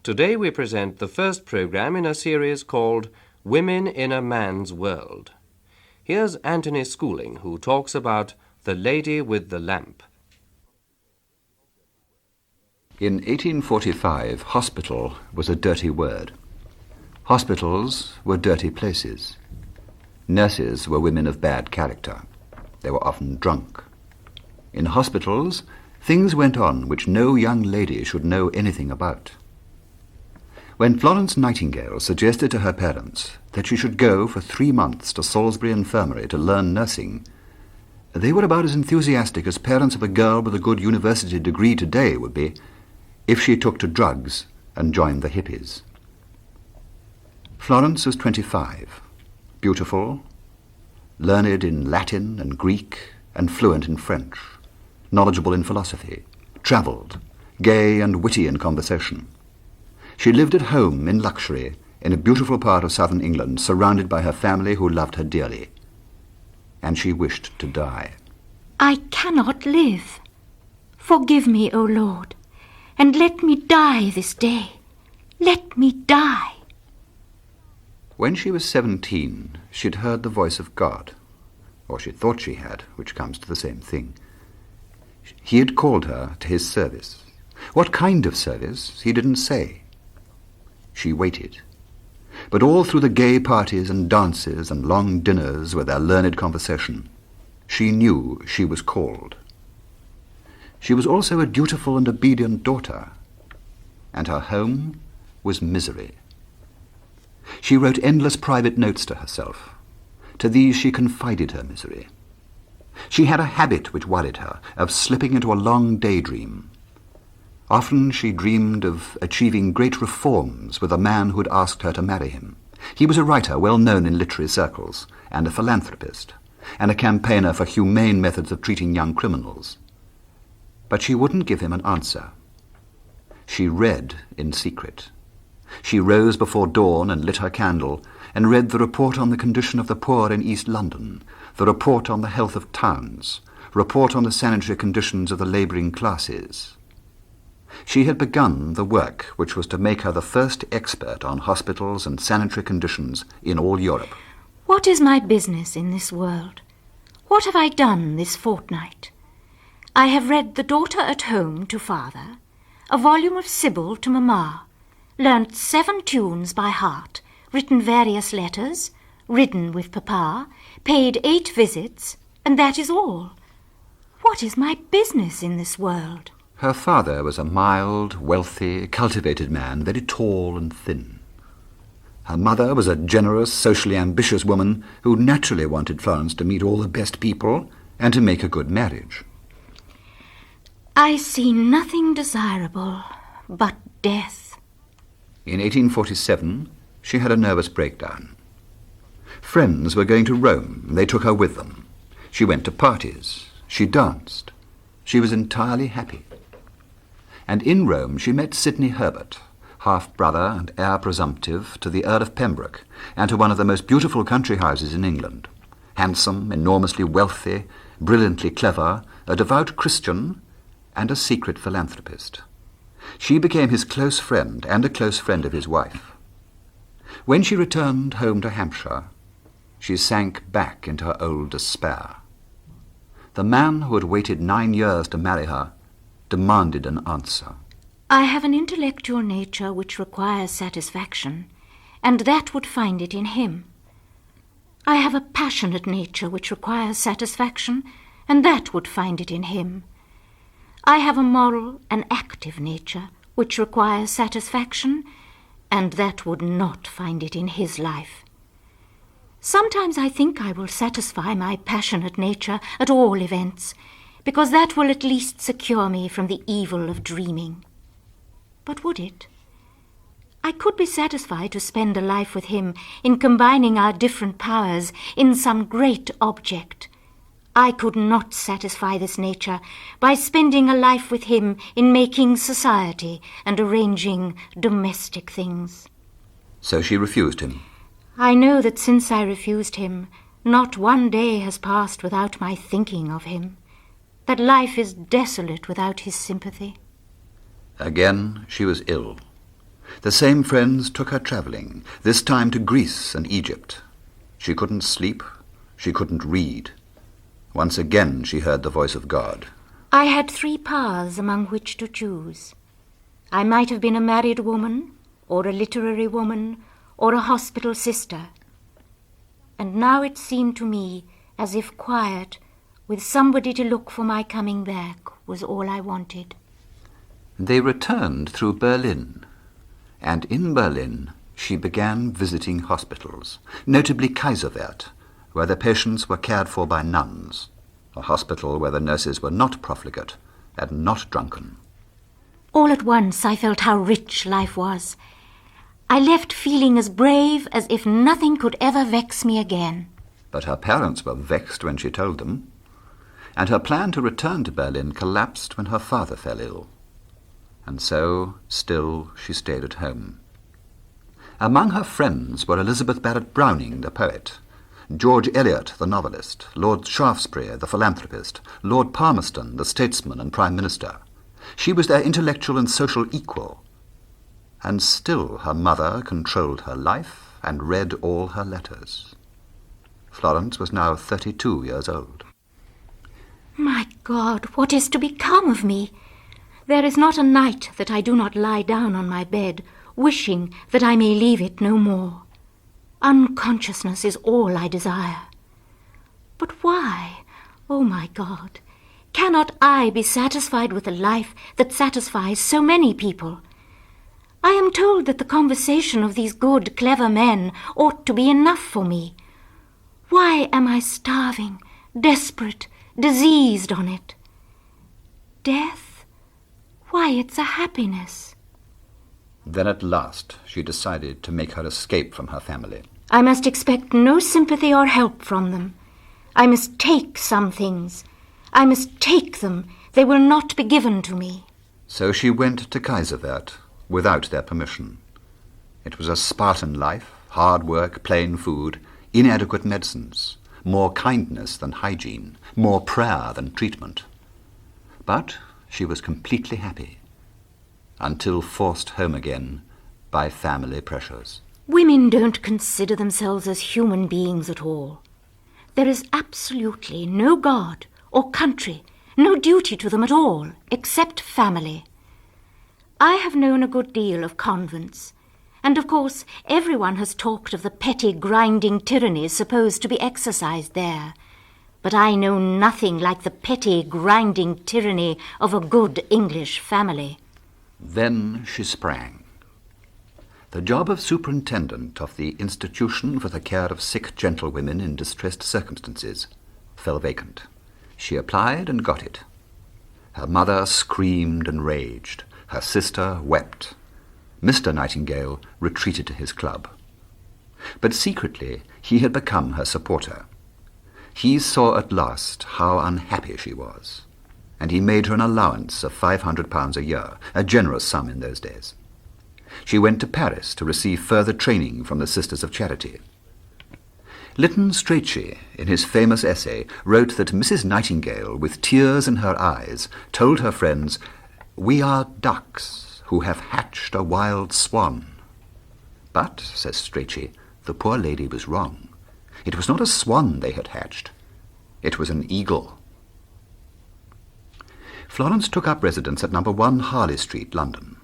Today we present the first program in a series called Women in a Man's World. Here's Anthony Schooling, who talks about The Lady with the Lamp. In 1845, hospital was a dirty word. Hospitals were dirty places. Nurses were women of bad character. They were often drunk. In hospitals, things went on which no young lady should know anything about. When Florence Nightingale suggested to her parents that she should go for 3 months to Salisbury Infirmary to learn nursing, they were about as enthusiastic as parents of a girl with a good university degree today would be if she took to drugs and joined the hippies. Florence was 25, beautiful, learned in Latin and Greek and fluent in French, knowledgeable in philosophy, travelled, gay and witty in conversation. She lived at home in luxury in a beautiful part of southern England, surrounded by her family who loved her dearly. And she wished to die. I cannot live. Forgive me, O Lord, and let me die this day. Let me die. When she was 17, she'd heard the voice of God, or she thought she had, which comes to the same thing. He had called her to his service. What kind of service, he didn't say. She waited. But all through the gay parties and dances and long dinners with their learned conversation, she knew she was called. She was also a dutiful and obedient daughter, and her home was misery. She wrote endless private notes to herself. To these she confided her misery. She had a habit which worried her, of slipping into a long daydream. Often she dreamed of achieving great reforms with a man who had asked her to marry him. He was a writer well known in literary circles, and a philanthropist, and a campaigner for humane methods of treating young criminals. But she wouldn't give him an answer. She read in secret. She rose before dawn and lit her candle, and read the report on the condition of the poor in East London, the report on the health of towns, report on the sanitary conditions of the labouring classes. She had begun the work which was to make her the first expert on hospitals and sanitary conditions in all Europe. What is my business in this world? What have I done this fortnight? I have read The Daughter at Home to Father, a volume of Sybil to Mamma, learnt 7 tunes by heart, written various letters, ridden with Papa, paid 8 visits, and that is all. What is my business in this world? Her father was a mild, wealthy, cultivated man, very tall and thin. Her mother was a generous, socially ambitious woman who naturally wanted Florence to meet all the best people and to make a good marriage. I see nothing desirable but death. In 1847, she had a nervous breakdown. Friends were going to Rome, and they took her with them. She went to parties. She danced. She was entirely happy. And in Rome she met Sidney Herbert, half-brother and heir presumptive to the Earl of Pembroke, and to one of the most beautiful country houses in England. Handsome, enormously wealthy, brilliantly clever, a devout Christian, and a secret philanthropist. She became his close friend and a close friend of his wife. When she returned home to Hampshire, she sank back into her old despair. The man who had waited 9 years to marry her demanded an answer. I have an intellectual nature which requires satisfaction, and that would find it in him. I have a passionate nature which requires satisfaction, and that would find it in him. I have a moral and active nature which requires satisfaction, and that would not find it in his life. Sometimes I think I will satisfy my passionate nature at all events, because that will at least secure me from the evil of dreaming. But would it? I could be satisfied to spend a life with him in combining our different powers in some great object. I could not satisfy this nature by spending a life with him in making society and arranging domestic things. So she refused him. I know that since I refused him, not one day has passed without my thinking of him, that life is desolate without his sympathy. Again she was ill. The same friends took her travelling, this time to Greece and Egypt. She couldn't sleep, she couldn't read. Once again she heard the voice of God. I had 3 paths among which to choose. I might have been a married woman, or a literary woman, or a hospital sister. And now it seemed to me as if quiet, with somebody to look for my coming back, was all I wanted. They returned through Berlin, and in Berlin she began visiting hospitals, notably Kaiserwerth, where the patients were cared for by nuns, a hospital where the nurses were not profligate and not drunken. All at once I felt how rich life was. I left feeling as brave as if nothing could ever vex me again. But her parents were vexed when she told them, and her plan to return to Berlin collapsed when her father fell ill. And so, still, she stayed at home. Among her friends were Elizabeth Barrett Browning, the poet, George Eliot, the novelist, Lord Shaftesbury, the philanthropist, Lord Palmerston, the statesman and Prime Minister. She was their intellectual and social equal. And still her mother controlled her life and read all her letters. Florence was now 32 years old. My God, what is to become of me? There is not a night that I do not lie down on my bed, wishing that I may leave it no more. Unconsciousness is all I desire. But why, oh my God, cannot I be satisfied with a life that satisfies so many people? I am told that the conversation of these good, clever men ought to be enough for me. Why am I starving, desperate, diseased on it? Death? Why, it's a happiness. Then at last she decided to make her escape from her family. I must expect no sympathy or help from them. I must take some things. I must take them. They will not be given to me. So she went to Kaiserwerth without their permission. It was a Spartan life, hard work, plain food, inadequate medicines, more kindness than hygiene, more prayer than treatment. But she was completely happy, until forced home again by family pressures. Women don't consider themselves as human beings at all. There is absolutely no God or country, no duty to them at all, except family. I have known a good deal of convents, and of course everyone has talked of the petty grinding tyrannies supposed to be exercised there. But I know nothing like the petty grinding tyranny of a good English family. Then she sprang. The job of superintendent of the institution for the care of sick gentlewomen in distressed circumstances fell vacant. She applied and got it. Her mother screamed and raged. Her sister wept. Mr. Nightingale retreated to his club. But secretly he had become her supporter. He saw at last how unhappy she was, and he made her an allowance of £500 a year, a generous sum in those days. She went to Paris to receive further training from the Sisters of Charity. Lytton Strachey, in his famous essay, wrote that Mrs. Nightingale, with tears in her eyes, told her friends, "We are ducks who have hatched a wild swan." But, says Strachey, the poor lady was wrong. It was not a swan they had hatched. It was an eagle. Florence took up residence at number 1 Harley Street, London.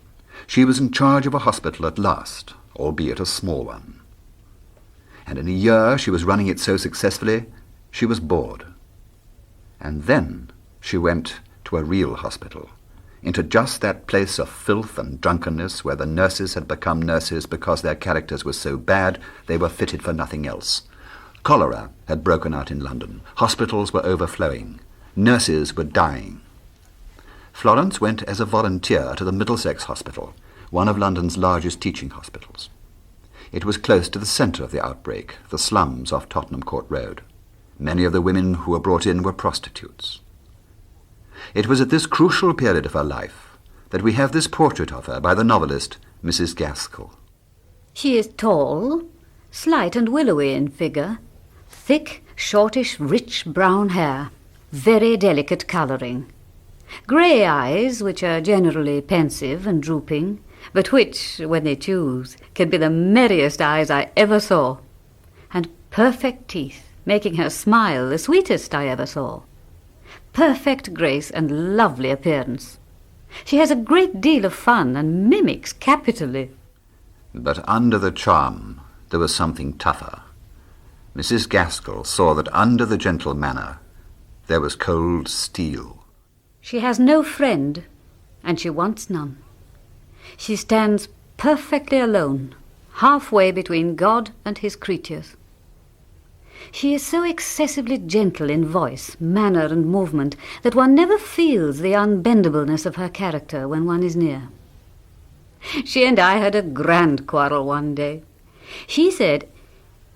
She was in charge of a hospital at last, albeit a small one. And in a year she was running it so successfully, she was bored. And then she went to a real hospital, into just that place of filth and drunkenness where the nurses had become nurses because their characters were so bad they were fitted for nothing else. Cholera had broken out in London. Hospitals were overflowing. Nurses were dying. Florence went as a volunteer to the Middlesex Hospital, one of London's largest teaching hospitals. It was close to the centre of the outbreak, the slums off Tottenham Court Road. Many of the women who were brought in were prostitutes. It was at this crucial period of her life that we have this portrait of her by the novelist Mrs. Gaskell. She is tall, slight and willowy in figure, thick, shortish, rich brown hair, very delicate colouring. Grey eyes, which are generally pensive and drooping, but which, when they choose, can be the merriest eyes I ever saw, and perfect teeth, making her smile the sweetest I ever saw, perfect grace and lovely appearance. She has a great deal of fun and mimics capitally. But under the charm there was something tougher. Mrs. Gaskell saw that under the gentle manner there was cold steel. She has no friend, and she wants none. She stands perfectly alone, halfway between God and his creatures. She is so excessively gentle in voice, manner, and movement that one never feels the unbendableness of her character when one is near. She and I had a grand quarrel one day. She said,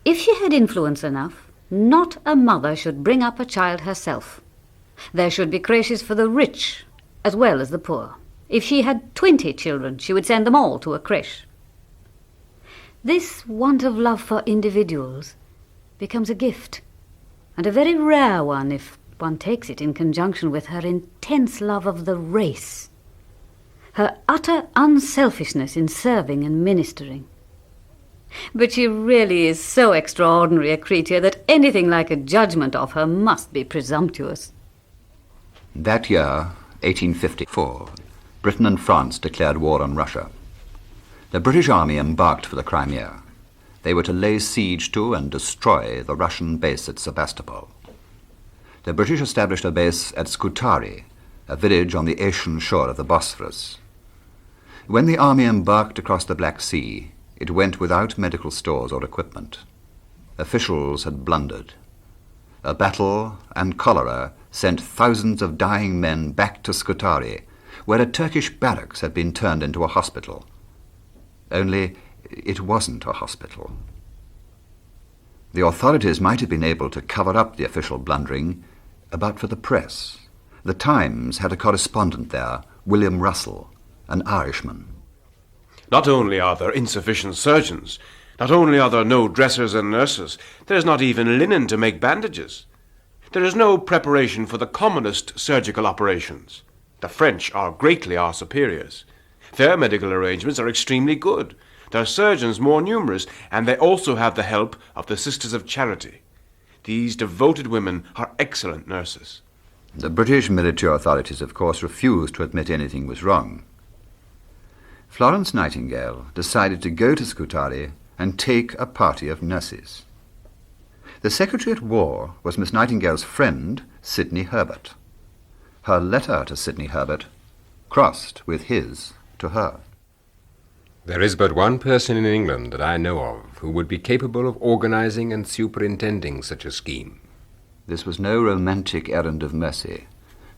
if she had influence enough, not a mother should bring up a child herself. There should be creches for the rich as well as the poor. If she had 20 children, she would send them all to a creche. This want of love for individuals becomes a gift, and a very rare one if one takes it in conjunction with her intense love of the race, her utter unselfishness in serving and ministering. But she really is so extraordinary a creature that anything like a judgment of her must be presumptuous. That year, 1854, Britain and France declared war on Russia. The British army embarked for the Crimea. They were to lay siege to and destroy the Russian base at Sebastopol. The British established a base at Scutari, a village on the Asian shore of the Bosphorus. When the army embarked across the Black Sea, it went without medical stores or equipment. Officials had blundered. A battle and cholera sent thousands of dying men back to Scutari, where a Turkish barracks had been turned into a hospital. Only it wasn't a hospital. The authorities might have been able to cover up the official blundering, but for the press. The Times had a correspondent there, William Russell, an Irishman. Not only are there insufficient surgeons, not only are there no dressers and nurses, there is not even linen to make bandages. There is no preparation for the commonest surgical operations. The French are greatly our superiors. Their medical arrangements are extremely good. Their surgeons more numerous, and they also have the help of the Sisters of Charity. These devoted women are excellent nurses. The British military authorities, of course, refused to admit anything was wrong. Florence Nightingale decided to go to Scutari and take a party of nurses. The Secretary at War was Miss Nightingale's friend, Sidney Herbert. Her letter to Sidney Herbert crossed with his to her. There is but one person in England that I know of who would be capable of organizing and superintending such a scheme. This was no romantic errand of mercy.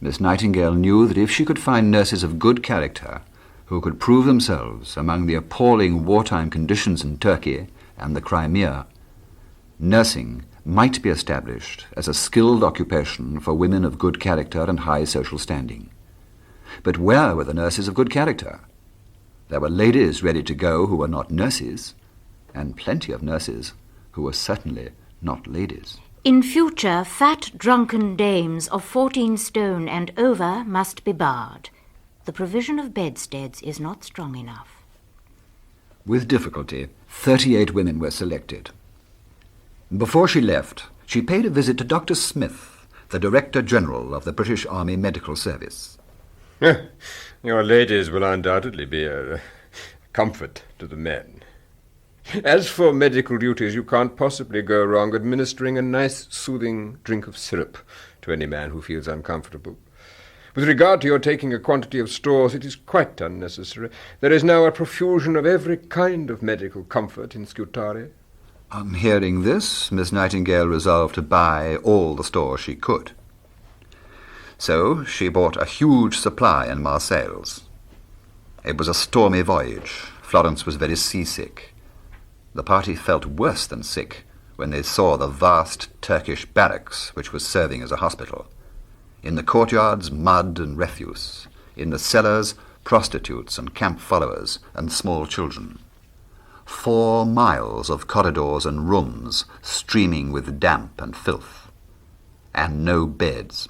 Miss Nightingale knew that if she could find nurses of good character who could prove themselves among the appalling wartime conditions in Turkey and the Crimea, nursing might be established as a skilled occupation for women of good character and high social standing. But where were the nurses of good character? There were ladies ready to go who were not nurses, and plenty of nurses who were certainly not ladies. In future, fat drunken dames of 14 stone and over must be barred. The provision of bedsteads is not strong enough. With difficulty, 38 women were selected. Before she left, she paid a visit to Dr. Smith, the Director General of the British Army Medical Service. Your ladies will undoubtedly be a comfort to the men. As for medical duties, you can't possibly go wrong administering a nice, soothing drink of syrup to any man who feels uncomfortable. With regard to your taking a quantity of stores, it is quite unnecessary. There is now a profusion of every kind of medical comfort in Scutari. On hearing this, Miss Nightingale resolved to buy all the stores she could. So she bought a huge supply in Marseilles. It was a stormy voyage. Florence was very seasick. The party felt worse than sick when they saw the vast Turkish barracks which was serving as a hospital. In the courtyards, mud and refuse. In the cellars, prostitutes and camp followers and small children. 4 miles of corridors and rooms streaming with damp and filth. And no beds.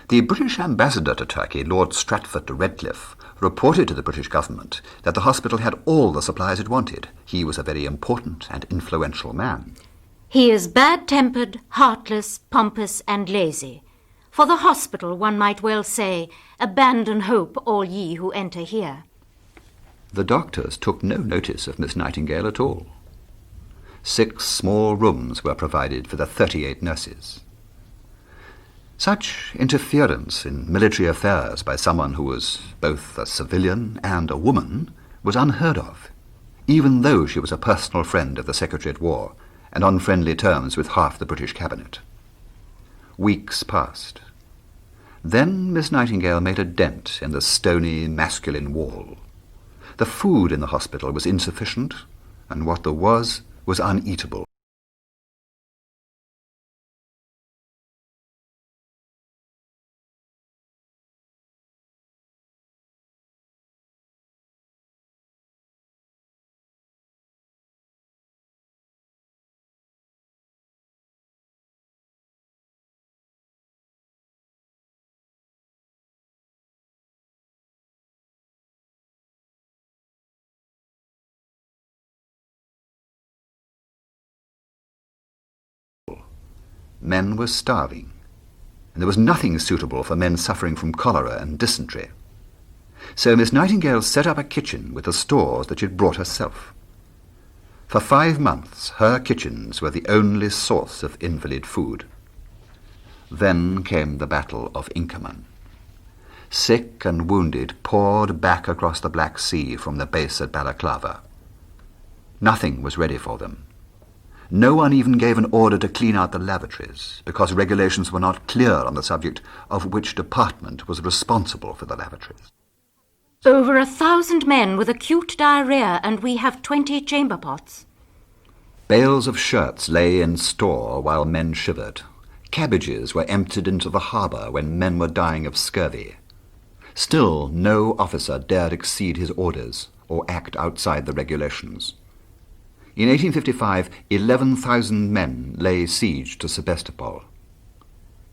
The British ambassador to Turkey, Lord Stratford de Redcliffe, reported to the British government that the hospital had all the supplies it wanted. He was a very important and influential man. He is bad-tempered, heartless, pompous, and lazy. For the hospital, one might well say, abandon hope, all ye who enter here. The doctors took no notice of Miss Nightingale at all. 6 small rooms were provided for the 38 nurses. Such interference in military affairs by someone who was both a civilian and a woman was unheard of, even though she was a personal friend of the Secretary at War and on friendly terms with half the British cabinet. Weeks passed. Then Miss Nightingale made a dent in the stony, masculine wall. The food in the hospital was insufficient, and what there was uneatable. Men were starving, and there was nothing suitable for men suffering from cholera and dysentery. So Miss Nightingale set up a kitchen with the stores that she had brought herself. For 5 months her kitchens were the only source of invalid food. Then came the Battle of Inkerman. Sick and wounded poured back across the Black Sea from the base at Balaclava. Nothing was ready for them. No one even gave an order to clean out the lavatories, because regulations were not clear on the subject of which department was responsible for the lavatories. Over 1,000 men with acute diarrhea, and we have 20 chamber pots. Bales of shirts lay in store while men shivered. Cabbages were emptied into the harbour when men were dying of scurvy. Still, no officer dared exceed his orders or act outside the regulations. In 1855, 11,000 men lay siege to Sebastopol.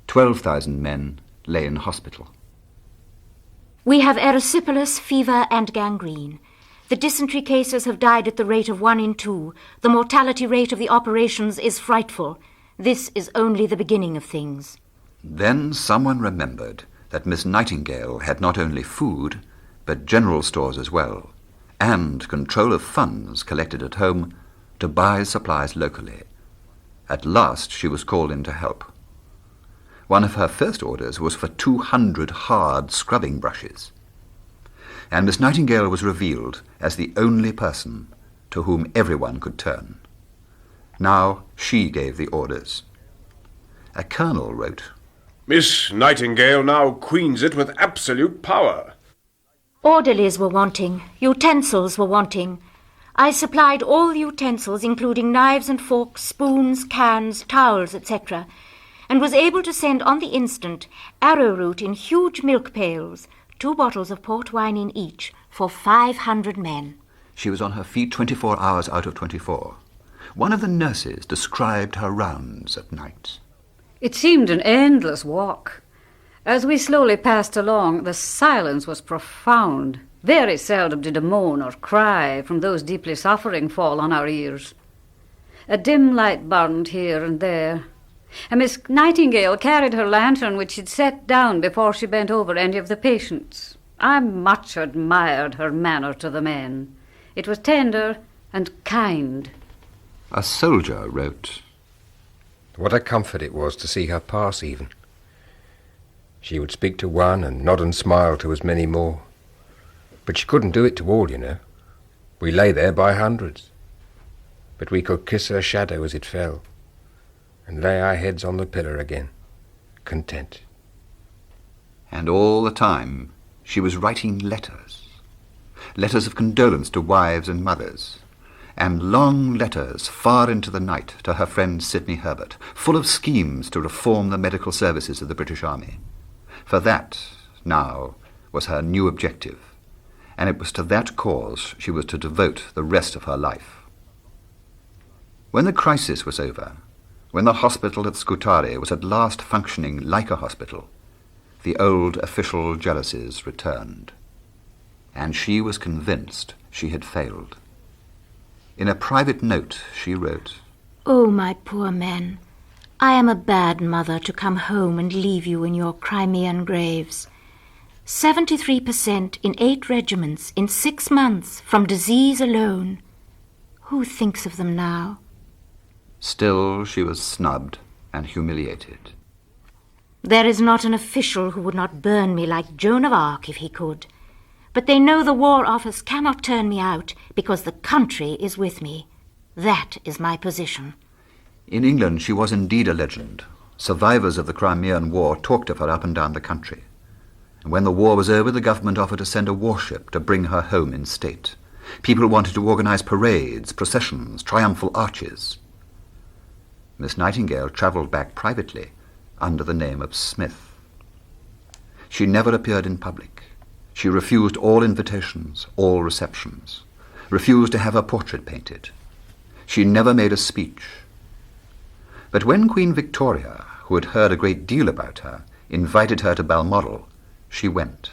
12,000 men lay in hospital. We have erysipelas, fever, and gangrene. The dysentery cases have died at the rate of 1 in 2. The mortality rate of the operations is frightful. This is only the beginning of things. Then someone remembered that Miss Nightingale had not only food, but general stores as well, and control of funds collected at home to buy supplies locally. At last she was called in to help. One of her first orders was for 200 hard scrubbing brushes, and Miss Nightingale was revealed as the only person to whom everyone could turn. Now she gave the orders. A colonel wrote, Miss Nightingale now queens it with absolute power. Orderlies were wanting, utensils were wanting. I supplied all the utensils, including knives and forks, spoons, cans, towels, etc., and was able to send on the instant arrowroot in huge milk pails, 2 bottles of port wine in each, for 500 men. She was on her feet 24 hours out of 24. One of the nurses described her rounds at night. It seemed an endless walk. As we slowly passed along, the silence was profound. Very seldom did a moan or cry from those deeply suffering fall on our ears. A dim light burned here and there, and Miss Nightingale carried her lantern, which she'd set down before she bent over any of the patients. I much admired her manner to the men. It was tender and kind. A soldier wrote, What a comfort it was to see her pass even. She would speak to one and nod and smile to as many more. But she couldn't do it to all, you know. We lay there by hundreds. But we could kiss her shadow as it fell, and lay our heads on the pillar again, content. And all the time she was writing letters. Letters of condolence to wives and mothers, and long letters far into the night to her friend Sidney Herbert, full of schemes to reform the medical services of the British Army. For that, now, was her new objective, and it was to that cause she was to devote the rest of her life. When the crisis was over, when the hospital at Scutari was at last functioning like a hospital, the old official jealousies returned. and she was convinced she had failed. In a private note she wrote, "Oh, my poor men, I am a bad mother to come home and leave you in your Crimean graves. 73% in 8 regiments in 6 months from disease alone. Who thinks of them now?" Still she was snubbed and humiliated. "There is not an official who would not burn me like Joan of Arc if he could. But they know the War Office cannot turn me out because the country is with me. That is my position." In England she was indeed a legend. Survivors of the Crimean War talked of her up and down the country. And when the war was over, the government offered to send a warship to bring her home in state. People wanted to organize parades, processions, triumphal arches. Miss Nightingale travelled back privately under the name of Smith. She never appeared in public. She refused all invitations, all receptions, refused to have her portrait painted. She never made a speech. But when Queen Victoria, who had heard a great deal about her, invited her to Balmoral, she went.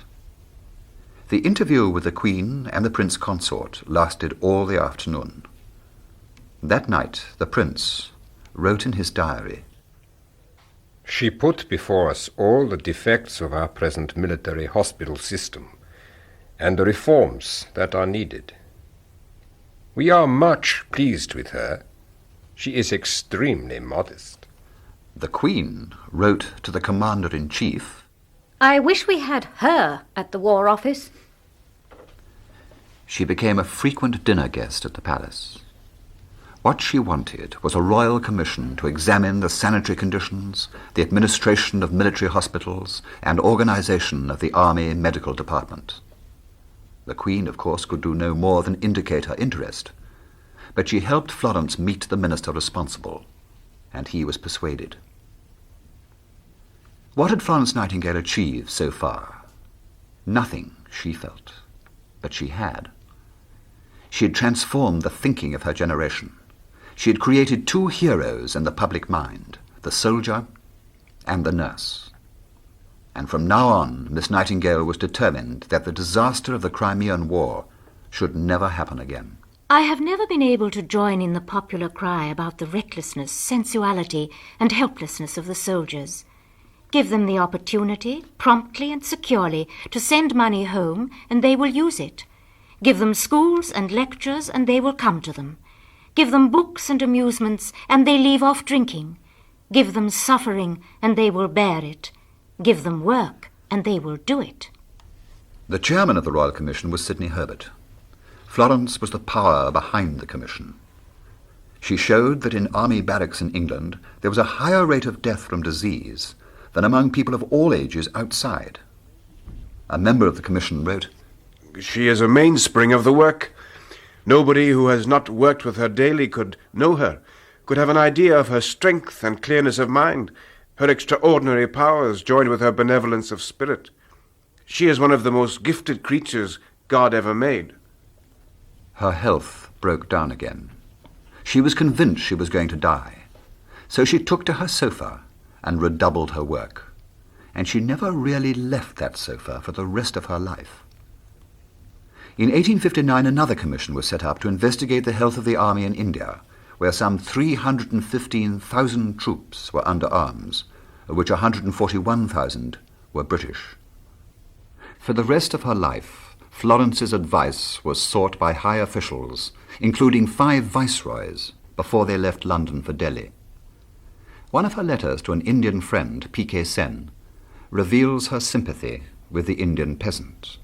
The interview with the Queen and the Prince Consort lasted all the afternoon. That night the Prince wrote in his diary, "She put before us all the defects of our present military hospital system and the reforms that are needed. We are much pleased with her. She is extremely modest." The Queen wrote to the Commander-in-Chief, "I wish we had her at the War Office." She became a frequent dinner guest at the palace. What she wanted was a royal commission to examine the sanitary conditions, the administration of military hospitals, and organization of the Army Medical Department. The Queen, of course, could do no more than indicate her interest, but she helped Florence meet the minister responsible, and he was persuaded. What had Florence Nightingale achieved so far? Nothing, she felt, but she had. She had transformed the thinking of her generation. She had created 2 heroes in the public mind, the soldier and the nurse. And from now on, Miss Nightingale was determined that the disaster of the Crimean War should never happen again. I have never been able to join in the popular cry about the recklessness, sensuality, and helplessness of the soldiers. Give them the opportunity, promptly and securely, to send money home, and they will use it. Give them schools and lectures, and they will come to them. Give them books and amusements, and they leave off drinking. Give them suffering, and they will bear it. Give them work, and they will do it. The chairman of the Royal Commission was Sidney Herbert. Florence was the power behind the commission. She showed that in army barracks in England there was a higher rate of death from disease than among people of all ages outside. A member of the commission wrote, "She is a mainspring of the work. Nobody who has not worked with her daily could know her, could have an idea of her strength and clearness of mind, her extraordinary powers joined with her benevolence of spirit. She is one of the most gifted creatures God ever made." Her health broke down again. She was convinced she was going to die. So she took to her sofa and redoubled her work. And she never really left that sofa for the rest of her life. In 1859, another commission was set up to investigate the health of the army in India, where some 315,000 troops were under arms, of which 141,000 were British. For the rest of her life, Florence's advice was sought by high officials, including 5 viceroys, before they left London for Delhi. One of her letters to an Indian friend, P.K. Sen, reveals her sympathy with the Indian peasant.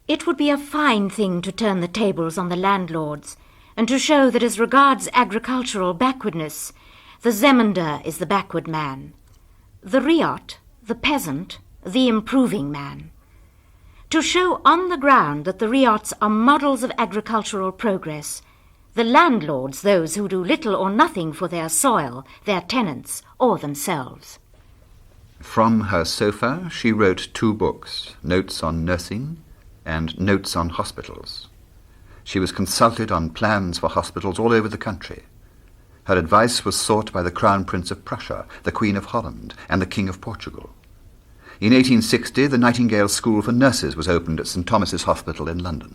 It would be a fine thing to turn the tables on the landlords, and to show that as regards agricultural backwardness, the zemindar is the backward man, the riot, the peasant, the improving man. To show on the ground that the riots are models of agricultural progress, the landlords those who do little or nothing for their soil, their tenants, or themselves. From her sofa she wrote 2 books, Notes on Nursing and Notes on Hospitals. She was consulted on plans for hospitals all over the country. Her advice was sought by the Crown Prince of Prussia, the Queen of Holland, and the King of Portugal. In 1860, the Nightingale School for Nurses was opened at St Thomas's Hospital in London.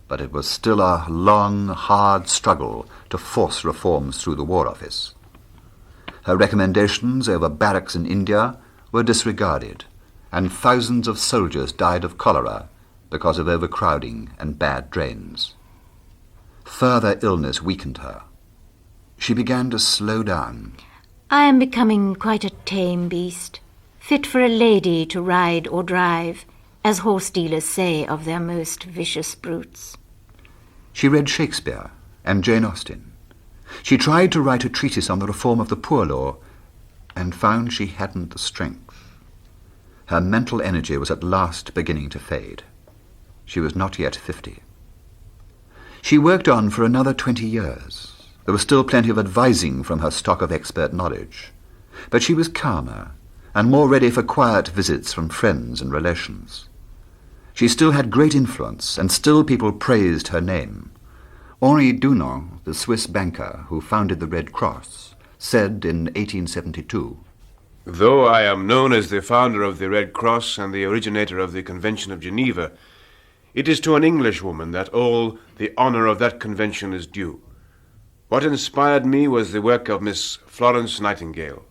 But it was still a long, hard struggle to force reforms through the War Office. Her recommendations over barracks in India were disregarded, and thousands of soldiers died of cholera because of overcrowding and bad drains. Further illness weakened her. She began to slow down. I am becoming quite a tame beast, fit for a lady to ride or drive, as horse dealers say of their most vicious brutes. She read Shakespeare and Jane Austen. She tried to write a treatise on the reform of the poor law and found she hadn't the strength. Her mental energy was at last beginning to fade. She was not yet 50. She worked on for another 20 years. There was still plenty of advising from her stock of expert knowledge, but she was calmer and more ready for quiet visits from friends and relations. She still had great influence, and still people praised her name. Henri Dunant, the Swiss banker who founded the Red Cross, said in 1872, "Though I am known as the founder of the Red Cross and the originator of the Convention of Geneva, it is to an Englishwoman that all the honor of that convention is due. What inspired me was the work of Miss Florence Nightingale."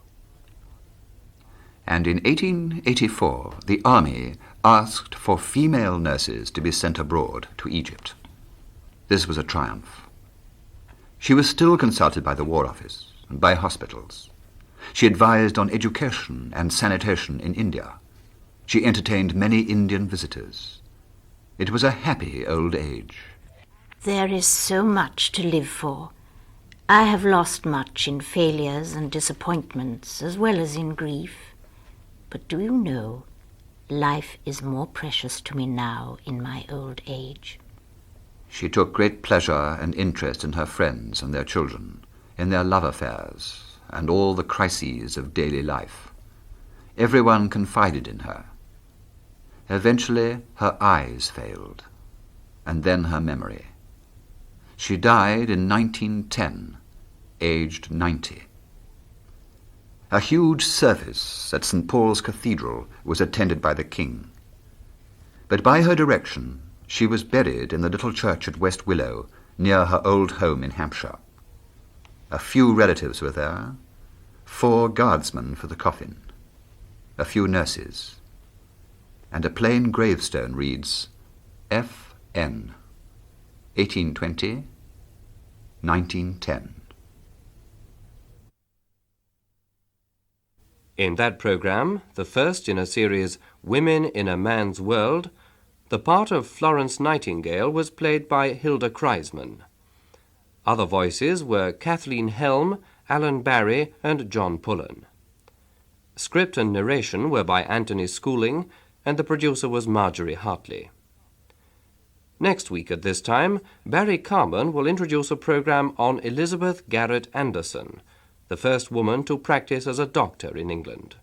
And in 1884, the army asked for female nurses to be sent abroad to Egypt. This was a triumph. She was still consulted by the War Office and by hospitals. She advised on education and sanitation in India. She entertained many Indian visitors. It was a happy old age. There is so much to live for. I have lost much in failures and disappointments, as well as in grief. But do you know, life is more precious to me now in my old age. She took great pleasure and interest in her friends and their children, in their love affairs, and all the crises of daily life. Everyone confided in her. Eventually, her eyes failed, and then her memory. She died in 1910, aged 90. A huge service at St. Paul's Cathedral was attended by the king. But by her direction, she was buried in the little church at West Willow, near her old home in Hampshire. A few relatives were there, 4 guardsmen for the coffin, a few nurses, and a plain gravestone reads, F.N., 1820, 1910. In that program, the first in a series, Women in a Man's World, the part of Florence Nightingale was played by Hilda Kreisman. Other voices were Kathleen Helm, Alan Barry, and John Pullen. Script and narration were by Anthony Schooling, and the producer was Marjorie Hartley. Next week at this time, Barry Carman will introduce a program on Elizabeth Garrett Anderson, the first woman to practice as a doctor in England.